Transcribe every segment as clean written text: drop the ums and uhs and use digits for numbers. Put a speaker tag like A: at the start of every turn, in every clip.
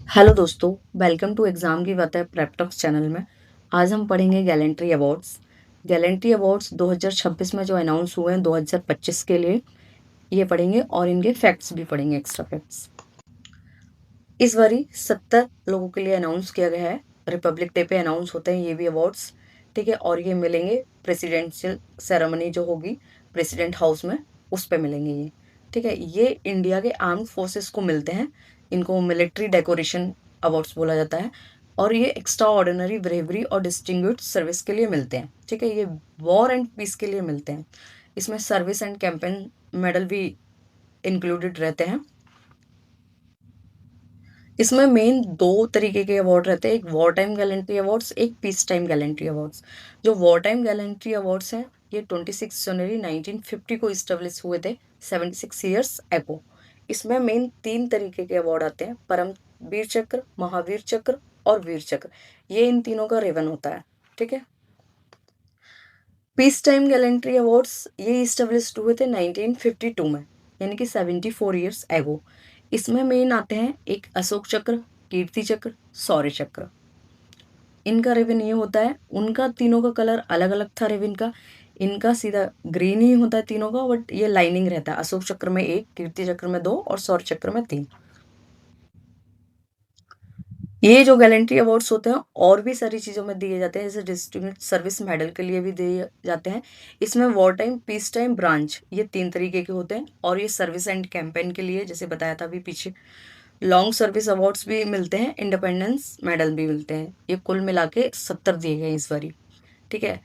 A: Hello दोस्तों, welcome to exam की बातें प्रेपटॉक्स चैनल में। आज हम पढ़ेंगे गैलेंट्री अवार्ड्स। गैलेंट्री अवार्ड्स 2026 में जो अनाउंस हुए हैं 2025 के लिए, ये पढ़ेंगे और इनके फैक्ट्स भी पढ़ेंगे, एक्स्ट्रा फैक्ट्स। इस बारी 70 लोगों के लिए अनाउंस किया गया है। रिपब्लिक डे पे अनाउंस होते हैं ये भी अवार्ड्स, ठीक है। और ये मिलेंगे प्रेसिडेंशियल सेरेमनी जो होगी प्रेसिडेंट हाउस में, उस पे मिलेंगे ये, ठीक है। ये इंडिया के आर्म्ड फोर्सेस को मिलते हैं। इनको मिलिट्री डेकोरेशन अवार्ड्स बोला जाता है। और ये एक्स्ट्रा ऑर्डिनरी ब्रेवरी और डिस्टिंग्विश्ड सर्विस के लिए मिलते हैं, ठीक है। ये वॉर एंड पीस के लिए मिलते हैं। इसमें सर्विस एंड कैंपेन मेडल भी इंक्लूडेड रहते हैं। इसमें मेन दो तरीके के अवार्ड रहते हैं, एक वॉर टाइम गैलेंट्री अवार्ड्स, एक पीस टाइम गैलेंट्री अवार्ड्स। जो वॉर टाइम गैलेंट्री अवार्ड्स हैं ये 26 जनवरी 1950 को इस्टेब्लिश हुए थे, 76 ईयर्स एगो। इसमें मेन तीन तरीके के अवार्ड आते हैं, परमवीर चक्र, महावीर चक्र और वीर चक्र। ये इन तीनों का रिबन होता है, ठीक है। पीस टाइम गैलेंट्री अवार्ड्स ये इस्टेब्लिश्ड हुए थे 1952 में, यानी कि 74 ईयर्स एगो। इसमें मेन आते हैं एक अशोक चक्र, कीर्ति चक्र, शौर्य चक्र। इनका रिबन ये होता है, उनका तीनों का कलर अलग अलग था रिबन का। इनका सीधा ग्रीन ही होता है तीनों का, बट ये लाइनिंग रहता है। अशोक चक्र में एक, कीर्ति चक्र में दो और शौर्य चक्र में तीन। ये जो गैलेंट्री अवार्ड्स होते हैं और भी सारी चीज़ों में दिए जाते हैं, जैसे डिस्टिंग्विश्ड सर्विस मेडल के लिए भी दिए जाते हैं। इसमें war time, peace time, branch, ये तीन तरीके के होते हैं। और ये सर्विस एंड कैंपेन के लिए, जैसे बताया था अभी पीछे, लॉन्ग सर्विस अवार्ड्स भी मिलते हैं, इंडिपेंडेंस मेडल भी मिलते हैं। ये कुल मिला के 70 दिए गए इस बारी, ठीक है।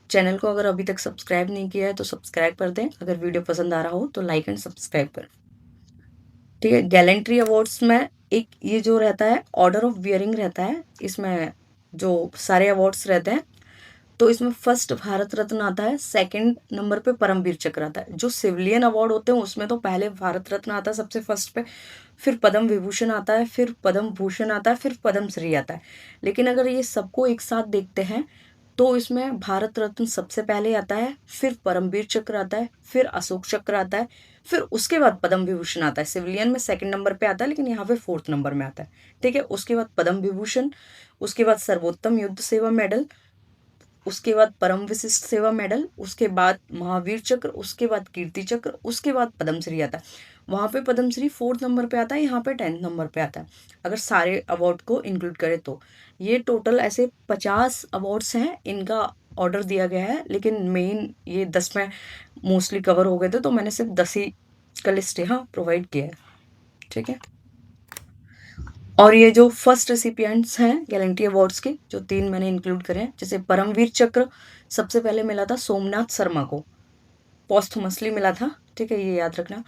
A: चैनल को अगर अभी तक सब्सक्राइब नहीं किया है तो सब्सक्राइब कर दें। अगर वीडियो पसंद आ रहा हो तो लाइक एंड सब्सक्राइब करें, ठीक है। गैलेंट्री अवार्ड्स में एक ये जो रहता है ऑर्डर ऑफ वियरिंग रहता है, इसमें जो सारे अवार्ड्स रहते हैं। तो इसमें फर्स्ट भारत रत्न आता है, सेकंड नंबर पे परमवीर चक्र आता है। जो सिविलियन अवार्ड होते हैं उसमें तो पहले भारत रत्न आता है सबसे फर्स्ट पे, फिर पद्म विभूषण आता है, फिर पद्म भूषण आता है, फिर पद्म श्री आता है। लेकिन अगर ये सबको एक साथ देखते हैं तो इसमें भारत रत्न सबसे पहले आता है, फिर परमवीर चक्र आता है, फिर अशोक चक्र आता है, फिर उसके बाद पद्म विभूषण आता है। सिविलियन में सेकंड नंबर पे आता है, लेकिन यहाँ पे फोर्थ नंबर में आता है, ठीक है। उसके बाद पद्म विभूषण, उसके बाद सर्वोत्तम युद्ध सेवा मेडल, उसके बाद परम विशिष्ट सेवा मेडल, उसके बाद महावीर चक्र, उसके बाद कीर्ति चक्र, उसके बाद पद्मश्री आता है। वहाँ पे पद्मश्री फोर्थ नंबर पे आता है, यहाँ पे 10th नंबर पे आता है, अगर सारे अवार्ड को इंक्लूड करें तो। ये टोटल ऐसे 50 अवार्ड्स हैं, इनका ऑर्डर दिया गया है। लेकिन मेन ये 10 में मोस्टली कवर हो गए थे, तो मैंने सिर्फ 10 ही का लिस्ट यहाँ प्रोवाइड किया है, ठीक है। और ये जो फर्स्ट रेसिपिएंट्स हैं गैलेंट्री अवार्ड्स के, जो तीन मैंने इंक्लूड करे हैं, जैसे परमवीर चक्र सबसे पहले मिला था सोमनाथ शर्मा को, पोस्टमसली मिला था, ठीक है, ये याद रखना।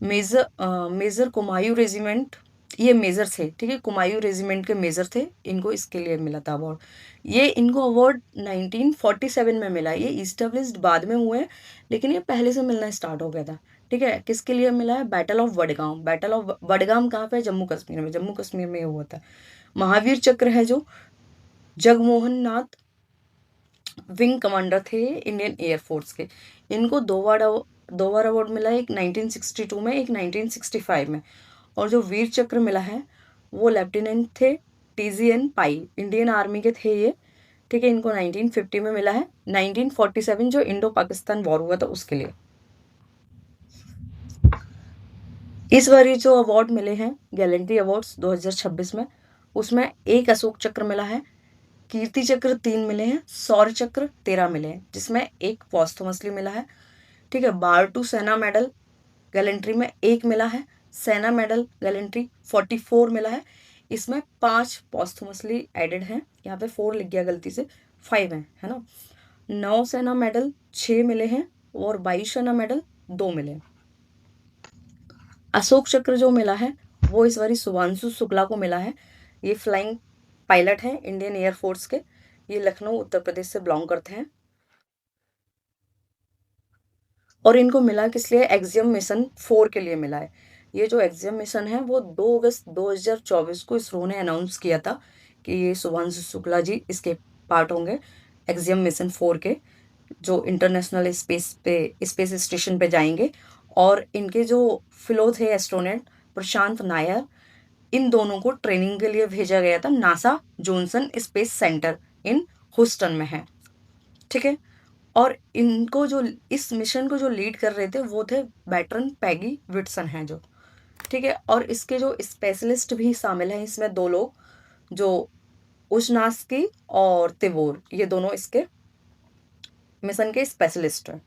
A: मेजर कुमायूं रेजिमेंट, ये मेजर थे, ठीक है, कुमायूं रेजिमेंट के मेजर थे, इनको इसके लिए मिला था अवार्ड। ये इनको अवार्ड 1947 में मिला। ये इस्टेब्लिश्ड बाद में हुए, लेकिन ये पहले से मिलना स्टार्ट हो गया था, ठीक है। किसके लिए मिला है? Battle of Wadgaon. Battle of Vadgam कहाँ पे? जम्मू कश्मीर में, जम्मू कश्मीर में हुआ था। महावीर चक्र है जो जगमोहन नाथ विंग कमांडर थे इंडियन एयरफोर्स के, इनको दो बार अवार्ड मिला है, एक 1962 में, एक 1965 में। और जो वीर चक्र मिला है वो लेफ्टिनेंट थे TGN पाई, इंडियन आर्मी के थे ये, ठीक है। इनको 1950 में मिला है, 1947 जो इंडो पाकिस्तान वॉर हुआ था उसके लिए। इस बार ये जो अवार्ड मिले हैं गैलेंट्री अवार्ड्स 2026 में, उसमें एक अशोक चक्र मिला है, कीर्ति चक्र 3 मिले हैं, शौर्य चक्र 13 मिले हैं, जिसमें एक पोस्टमसली मिला है, ठीक है। बार टू सेना मेडल गैलेंट्री में एक मिला है, सेना मेडल गैलेंट्री 44 मिला है। इसमें 5 पोस्टमसली एडेड हैं, यहाँ पे 4 लिख गया गलती से, 5 हैं, है ना। 9 सेना मेडल 6 मिले हैं और 22 सेना मेडल 2 मिले हैं। अशोक चक्र जो मिला है वो इस बारी शुभांशु शुक्ला को मिला है। ये फ्लाइंग पायलट हैं इंडियन एयरफोर्स के, ये लखनऊ उत्तर प्रदेश से बिलोंग करते हैं। और इनको मिला किस लिए? एक्सियम मिशन 4 के लिए मिला है। ये जो एक्सियम मिशन है वो 2 अगस्त 2024 को इसरो ने अनाउंस किया था कि ये शुभांशु शुक्ला जी इसके पार्ट होंगे एक्सियम मिशन 4 के, जो इंटरनेशनल स्पेस स्टेशन पे जाएंगे। और इनके जो फेलो थे एस्ट्रोनॉट प्रशांत नायर, इन दोनों को ट्रेनिंग के लिए भेजा गया था। नासा जॉनसन स्पेस सेंटर इन ह्यूस्टन में है, ठीक है। और इनको जो इस मिशन को जो लीड कर रहे थे वो थे वेटरन पैगी विटसन हैं जो, ठीक है। और इसके जो स्पेशलिस्ट भी शामिल हैं इसमें 2 लोग, जो उशनास्की और तिबोर, ये दोनों इसके मिशन के स्पेशलिस्ट हैं,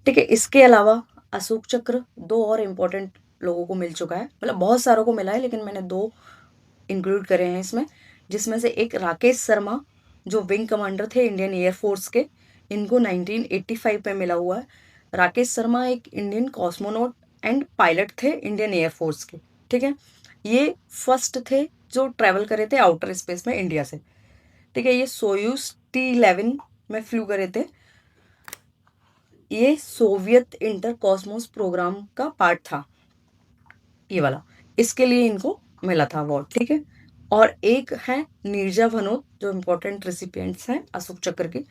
A: ठीक है। इसके अलावा अशोक चक्र 2 और इम्पोर्टेंट लोगों को मिल चुका है, मतलब बहुत सारों को मिला है लेकिन मैंने 2 इंक्लूड करे हैं इसमें, जिसमें से एक राकेश शर्मा जो विंग कमांडर थे इंडियन एयर फोर्स के, इनको 1985 में मिला हुआ है। राकेश शर्मा एक इंडियन कॉस्मोनॉट एंड पायलट थे इंडियन एयर फोर्स के, ठीक है। ये फर्स्ट थे जो ट्रैवल करे थे आउटर स्पेस में इंडिया से, ठीक है। ये सोयूज T11 में फ्लू करे थे। ये सोवियत इंटर कॉस्मोस प्रोग्राम का पार्ट था, ये वाला, इसके लिए इनको मिला था अवार्ड, ठीक है। और एक है नीरजा भनोत जो इम्पोर्टेंट रेसिपिएंट्स हैं अशोक चक्र की।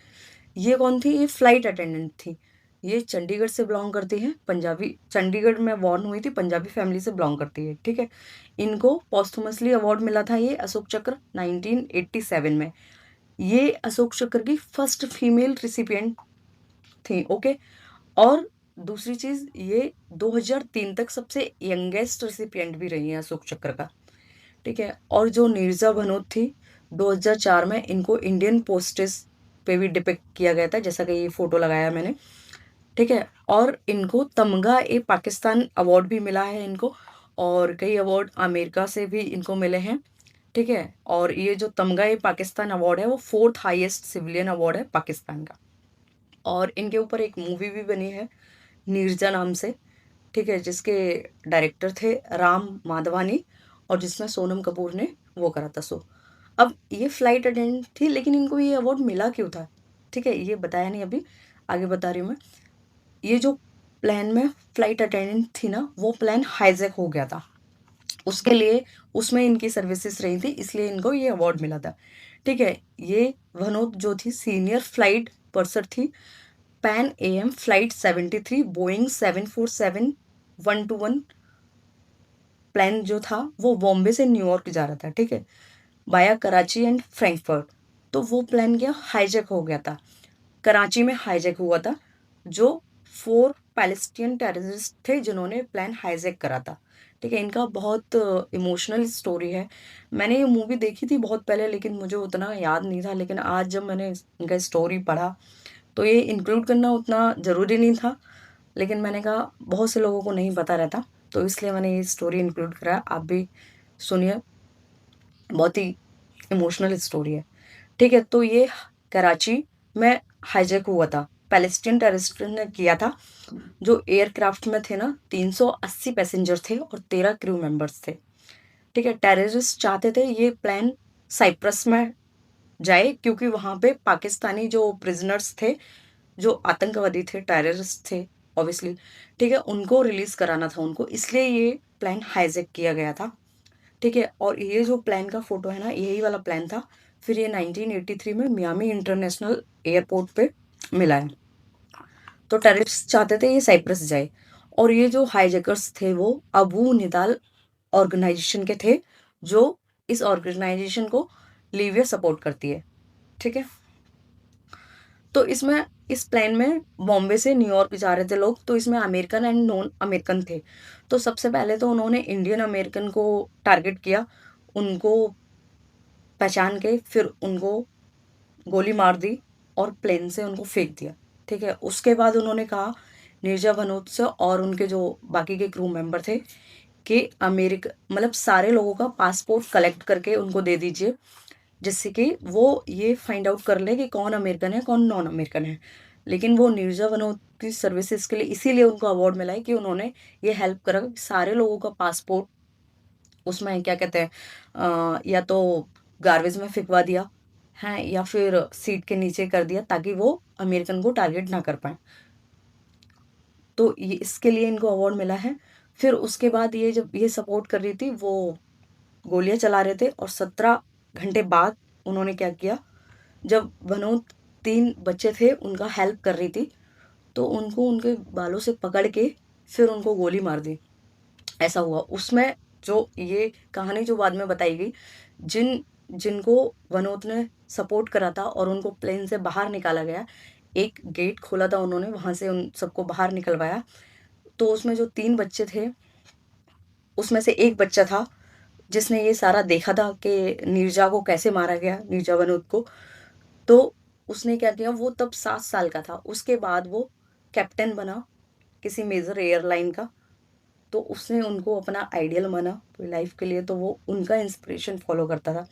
A: ये कौन थी? ये फ्लाइट अटेंडेंट थी। ये चंडीगढ़ से बिलोंग करती है, पंजाबी, चंडीगढ़ में बॉर्न हुई थी, पंजाबी फैमिली से बिलोंग करती है, ठीक है। इनको पॉस्थुमसली अवार्ड मिला था ये अशोक चक्र 1987 में। ये अशोक चक्र की फर्स्ट फीमेल रिसिपिएंट थी, ओके। और दूसरी चीज, ये 2003 तक सबसे यंगेस्ट रेसिपिएंट भी रही है अशोक चक्र का, ठीक है। और जो नीरजा भनोत थी 2004 में, इनको इंडियन पोस्टेज पे भी डिपिक्ट किया गया था, जैसा कि ये फोटो लगाया मैंने, ठीक है। और इनको तमगा ए पाकिस्तान अवार्ड भी मिला है इनको, और कई अवार्ड अमेरिका से भी इनको मिले हैं, ठीक है। और ये जो तमगा ए पाकिस्तान अवार्ड है वो 4th हाईएस्ट सिविलियन अवार्ड है पाकिस्तान का। और इनके ऊपर एक मूवी भी बनी है नीरजा नाम से, ठीक है, जिसके डायरेक्टर थे राम माधवानी, और जिसमें सोनम कपूर ने वो करा था शो। अब ये फ्लाइट अटेंडेंट थी लेकिन इनको ये अवार्ड मिला क्यों था, ठीक है, ये बताया नहीं, अभी आगे बता रही हूँ मैं। ये जो प्लेन में फ्लाइट अटेंडेंट थी ना, वो प्लेन हाईजैक हो गया था, उसके लिए उसमें इनकी सर्विसेज रही थी, इसलिए इनको ये अवार्ड मिला था, ठीक है। ये भनोत जो थी सीनियर फ्लाइट पर्सन थी pan AM flight 73 Boeing 747-121 plan जो था वो बॉम्बे से न्यूयॉर्क जा रहा था, ठीक है, बाया कराची एंड फ्रैंकफर्ट। तो वो प्लान क्या हाईजैक हो गया था, कराची में हाईजैक हुआ था, जो 4 पैलेस्टीन टेररिस्ट थे जिन्होंने प्लान हाईजैक करा था, ठीक है। इनका बहुत इमोशनल स्टोरी है। मैंने ये मूवी देखी थी बहुत पहले लेकिन मुझे उतना याद नहीं था, लेकिन आज जब मैंने इनका स्टोरी पढ़ा तो ये इंक्लूड करना उतना ज़रूरी नहीं था, लेकिन मैंने कहा बहुत से लोगों को नहीं पता रहता, तो इसलिए मैंने ये स्टोरी इंक्लूड करा। आप भी सुनिए, बहुत ही इमोशनल स्टोरी है, ठीक है। तो ये कराची में हाईजैक हुआ था, पैलेस्टीन टेररिस्ट ने किया था। जो एयरक्राफ्ट में थे ना 380 पैसेंजर थे और 13 क्रू मेंबर्स थे, ठीक है। टेररिस्ट चाहते थे ये प्लान साइप्रस में जाए क्योंकि वहाँ पे पाकिस्तानी जो प्रिजनर्स थे, जो आतंकवादी थे, टेररिस्ट थे ऑब्वियसली, ठीक है, उनको रिलीज कराना था उनको, इसलिए ये प्लान हाईजैक किया गया था, ठीक है। और ये जो प्लान का फोटो है ना, यही वाला प्लान था। फिर ये 1983 में मियामी इंटरनेशनल एयरपोर्ट पे मिला है। तो टेररिस्ट चाहते थे ये साइप्रस जाए, और ये जो हाईजैकर्स थे वो अबू निदाल ऑर्गेनाइजेशन के थे, जो इस ऑर्गेनाइजेशन को लीबिया सपोर्ट करती है, ठीक है। तो इसमें इस प्लेन में बॉम्बे से न्यूयॉर्क जा रहे थे लोग, तो इसमें अमेरिकन एंड नॉन अमेरिकन थे। तो सबसे पहले तो उन्होंने इंडियन अमेरिकन को टारगेट किया, उनको पहचान के फिर उनको गोली मार दी और प्लेन से उनको फेंक दिया, ठीक है। उसके बाद उन्होंने कहा नीरजा भनोत से और उनके जो बाकी के क्रू मेंबर थे कि अमेरिका, मतलब सारे लोगों का पासपोर्ट कलेक्ट करके उनको दे दीजिए, जिससे कि वो ये फाइंड आउट कर ले कि कौन अमेरिकन है कौन नॉन अमेरिकन है। लेकिन वो नीरजा भनोत की सर्विसेज के लिए इसीलिए उनको अवार्ड मिला है कि उन्होंने ये हेल्प करा कि सारे लोगों का पासपोर्ट उसमें क्या कहते हैं, या तो गार्बेज में फेंकवा दिया है या फिर सीट के नीचे कर दिया ताकि वो अमेरिकन को टारगेट ना कर पाए। तो ये इसके लिए इनको अवार्ड मिला है। फिर उसके बाद ये जब ये सपोर्ट कर रही थी, वो गोलियां चला रहे थे, और 17 घंटे बाद उन्होंने क्या किया, जब भनोत 3 बच्चे थे उनका हेल्प कर रही थी, तो उनको उनके बालों से पकड़ के फिर उनको गोली मार दी, ऐसा हुआ। उसमें जो ये कहानी जो बाद में बताई गई, जिनको वनोद ने सपोर्ट करा था और उनको प्लेन से बाहर निकाला गया, एक गेट खोला था उन्होंने, वहाँ से उन सबको बाहर निकलवाया। तो उसमें जो 3 बच्चे थे, उसमें से एक बच्चा था जिसने ये सारा देखा था कि नीरजा को कैसे मारा गया, नीरजा वनोद को। तो उसने क्या किया, वो तब 7 साल का था। उसके बाद वो कैप्टन बना किसी मेजर एयरलाइन का। तो उसने उनको अपना आइडियल माना पूरी लाइफ के लिए, तो वो उनका इंस्पिरेशन फॉलो करता था,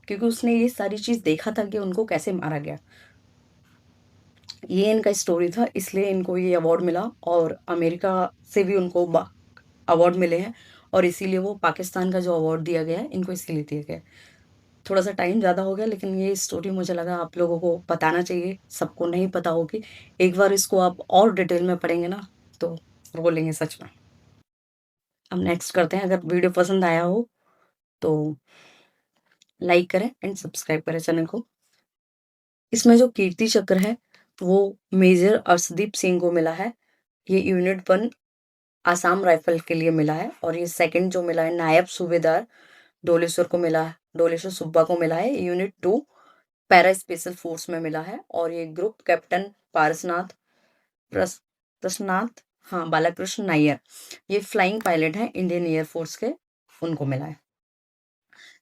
A: क्योंकि उसने ये सारी चीज़ देखा था कि उनको कैसे मारा गया। ये इनका स्टोरी था, इसलिए इनको ये अवार्ड मिला, और अमेरिका से भी उनको अवार्ड मिले हैं, और इसीलिए वो पाकिस्तान का जो अवार्ड दिया गया है, इनको इसीलिए दिया गया है। थोड़ा-सा टाइम ज़्यादा हो गया, लेकिन ये स्टोरी मुझे लगा आप लोगों को बताना चाहिए, सबको नहीं पता होगी। एक बार इसको आप और डिटेल में पढ़ेंगे ना, तो रोलेंगे सच में। अब नेक्स्ट करते हैं, अगर वीडियो पसंद आया हो, तो लाइक करें एंड सब्सक्राइब करें चैनल को। इसमें जो कीर्ति चक्र है, वो मेजर अर्शदीप सिंह को मिला है। ये यूनिट 1 आसाम राइफल के लिए मिला है, और ये सेकंड जो मिला है, नायब सूबेदार डोलेश्वर को मिला है, डोलेश्वर सुब्बा को मिला है। यूनिट 2 पैरा स्पेशल फोर्स में मिला है, और ये ग्रुप कैप्टन पारसनाथ प्रसनाथ, हाँ, बालाकृष्ण नायर, ये फ्लाइंग पायलट हैं इंडियन एयर फोर्स के, उनको मिला है।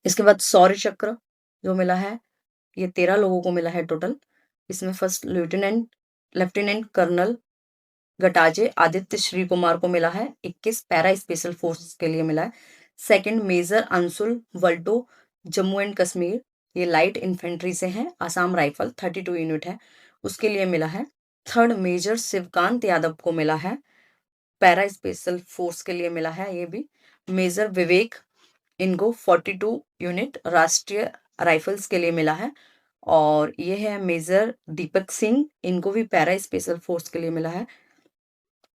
A: इसके बाद शौर्य चक्र जो मिला है, ये 13 लोगों को मिला है टोटल। इसमें फर्स्ट लेफ्टिनेंट कर्नल गटाजे आदित्य श्री कुमार को मिला है 21 पैरा स्पेशल फोर्स के लिए मिला है। सेकंड मेजर अंशुल वल्टो जम्मू एंड कश्मीर, ये लाइट इन्फेंट्री से हैं, आसाम राइफल 32 यूनिट है, उसके लिए मिला है। थर्ड मेजर शिवकांत यादव को मिला है, पैरा स्पेशल फोर्स के लिए मिला है ये भी। मेजर विवेक, इनको 42 यूनिट राष्ट्रीय राइफल्स के लिए मिला है। और ये है मेजर दीपक सिंह, इनको भी पैरा स्पेशल फोर्स के लिए मिला है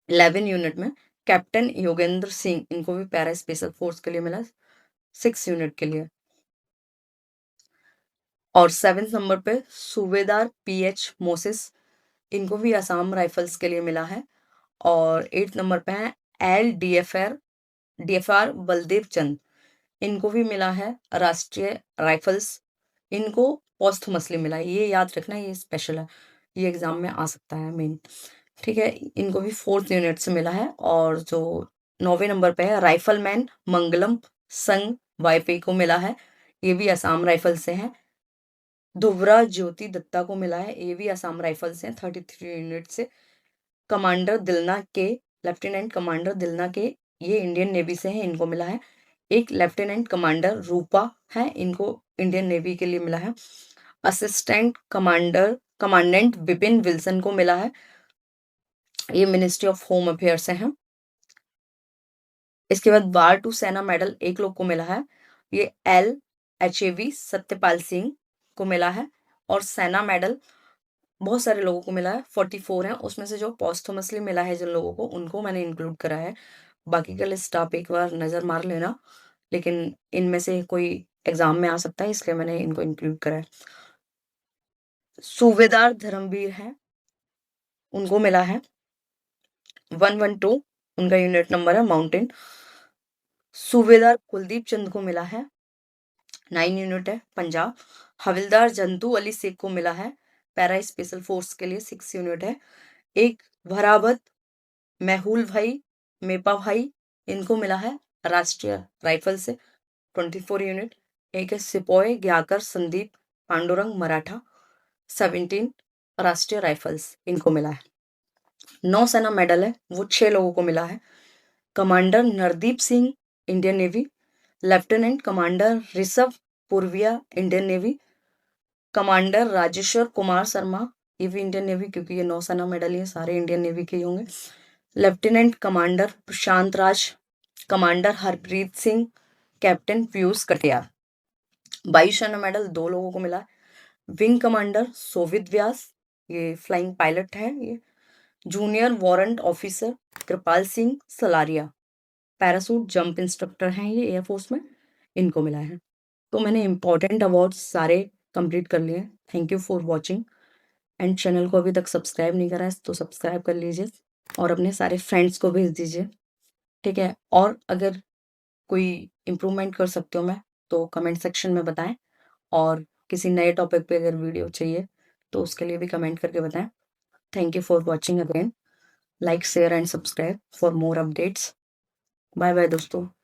A: 11 यूनिट में। कैप्टन योगेंद्र सिंह, इनको भी पैरा स्पेशल फोर्स के लिए मिला 6 यूनिट के लिए। और 7 नंबर पे सूबेदार पीएच मोसेस, इनको भी असम राइफल्स के लिए मिला है। और 8 नंबर पे है एल डीएफआर बलदेव चंद, इनको भी मिला है राष्ट्रीय राइफल्स, इनको पोस्टमसली मिला है, ये याद रखना, ये स्पेशल है, ये एग्जाम में आ सकता है मेन। ठीक है, इनको भी 4th यूनिट से मिला है। और जो 9वें नंबर पे है राइफलमैन मंगलम संग वाईपी को मिला है, ये भी असम राइफल से हैं। धुवरा ज्योति दत्ता को मिला है, ये भी असम राइफल से हैं 33 यूनिट से। कमांडर दिलना के, लेफ्टिनेंट कमांडर दिलना के, ये इंडियन नेवी से हैं, इनको मिला है। एक लेफ्टिनेंट कमांडर रूपा है, इनको इंडियन नेवी के लिए मिला है। असिस्टेंट कमांडेंट विपिन विल्सन को मिला है, ये मिनिस्ट्री ऑफ होम अफेयर से हैं। इसके बाद वार टू सेना मेडल एक लोग को मिला है, ये LHAV सत्यपाल सिंह को मिला है। और सेना मेडल बहुत सारे लोगों को मिला है, 44 हैं, उसमें से जो पोस्टमसली मिला है जिन लोगों को, उनको मैंने इंक्लूड करा है। बाकी का लिस्ट आप एक बार नज़र मार लेना, लेकिन इनमें से कोई एग्जाम में आ सकता है, इसलिए मैंने इनको इंक्लूड करा है। सूबेदार धर्मवीर हैं, उनको मिला है 112, उनका यूनिट नंबर है माउंटेन। सूबेदार कुलदीप चंद को मिला है 9 यूनिट है, पंजाब। हविलदार जंतु अली शेख को मिला है पैरा स्पेशल फोर्स के लिए 6 यूनिट है। एक भरावत मेहुल भाई मेपा भाई, इनको मिला है राष्ट्रीय राइफल से 24 यूनिट। एक है सिपोय ग्याकर संदीप पांडुरंग मराठा 17 राष्ट्रीय राइफल्स, इनको मिला है। नौसेना मेडल है वो 6 लोगों को मिला है। Commander Nardeep Singh Indian navy, lieutenant commander Rishabh Purviya Indian navy, commander Rajeshwar Kumar Sharma, ये भी इंडियन नेवी, क्योंकि ये नौसेना मेडल ये सारे इंडियन नेवी के ही होंगे। लेफ्टिनेंट कमांडर प्रशांत राज, कमांडर हरप्रीत सिंह, कैप्टन पीयूष कटियार। वायुसेना मेडल 2 लोगों को मिला। विंग कमांडर सोवित व्यास, ये फ्लाइंग पायलट है ये। Junior warrant officer Kripal Singh Salaria, parachute jump instructor हैं ये एयरफोर्स में, इनको मिला है। तो मैंने इंपॉर्टेंट अवार्ड्स सारे कंप्लीट कर लिए। Thank you for watching, and channel को अभी तक सब्सक्राइब नहीं करा है तो सब्सक्राइब कर लीजिए, और अपने सारे फ्रेंड्स को भेज दीजिए, ठीक है। और अगर कोई इम्प्रूवमेंट कर सकती हूँ मैं, तो कमेंट सेक्शन में बताएँ और किसी नए टॉपिक पे अगर वीडियो चाहिए, तो उसके लिए भी कमेंट करके बताएँ। Thank you for watching again. Like, share and subscribe for more updates. Bye bye दोस्तों।